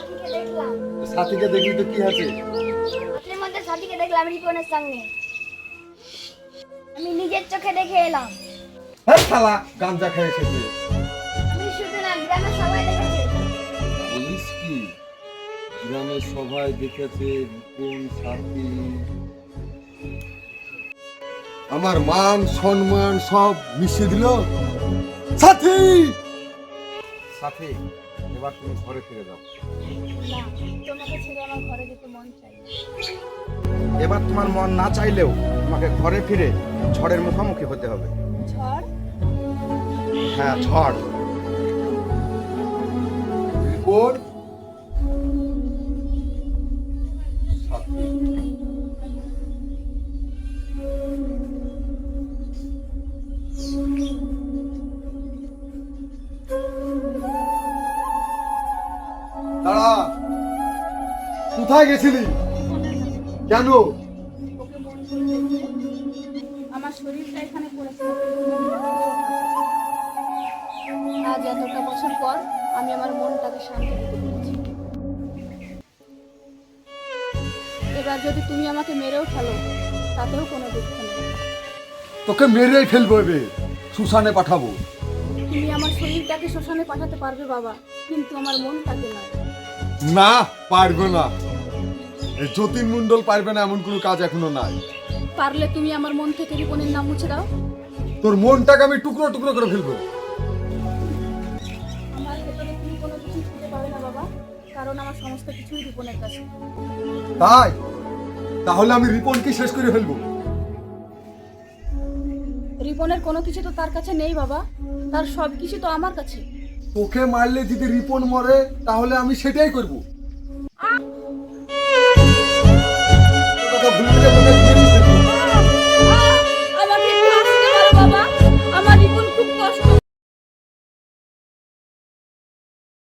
সাথীকে দেখলাম। সাথীকে দেখলি তো কি আছে? রাতের মধ্যে সাথীকে দেখলাম রিপনের সঙ্গে। আমি নিজের চোখে দেখে এলাম। হ্যাঁ শালা গাঞ্জা খেয়ে এসেছে। আমি শুধু না, গ্রামের সবাই দেখেছে। বলিস কি? গ্রামের সবাই দেখেছে রিপন সাথী। আমার মান সম্মান সব মিশিয়ে দিল। সাথী সাথী, এবার তুমি ঘরে ফিরে যাও। না, তোমাকে ছেড়ে আমার ঘরে যেতে মন চাই না। এবার তোমার মন না চাইলেও তোমাকে ঘরে ফিরে ঝড়ের মুখোমুখি হতে হবে। ঝড়? হ্যাঁ, ঝড়। রিপন সাথী, দাঁড়া। কোথায় গেছিলি? কেন? ওকে মন করে দেখতে। আমার শরীরটা এখানে পড়েছে। আজ এতটা বছর পর আমি আমার মনটাকে শান্তি দিতে পেরেছি। এবার যদি তুমি আমাকে মেরেও ফেলো, তাতেও কোনো দুঃখ নেই। তোকে মেরেই ফেলবো, এবে শ্মশানে পাঠাবো। তুমি আমার শরীরটাকে শ্মশানে পাঠাতে পারবে বাবা, কিন্তু আমার মনটাকে না। না, পারবে না। এই যতীন মণ্ডল পারবে না এমন কোনো কাজ এখনো নাই। পারলে তুমি আমার মন থেকে রিপনের নাম মুছে দাও। তোর মনটাকে আমি টুকরো টুকরো করে ফেলবো। আমার ভেতরে তুমি কোনো কিছু খুঁজে পাবে না বাবা, কারণ আমার সমস্ত কিছুই রিপনের কাছে। তাই তাহলে আমি রিপনকে শেষ করে ফেলবো। রিপনের কোনো কিছু তো তার কাছে নেই বাবা, তার সব কিছু তো আমার কাছে। তোকে মারলে যদি রিপন মরে তাহলে আমি সেটাই করবো। তোর কথা ভুলে গেলে তোকে মেরেই ফেলবো। আমাকে একটু আসতে পারো বাবা।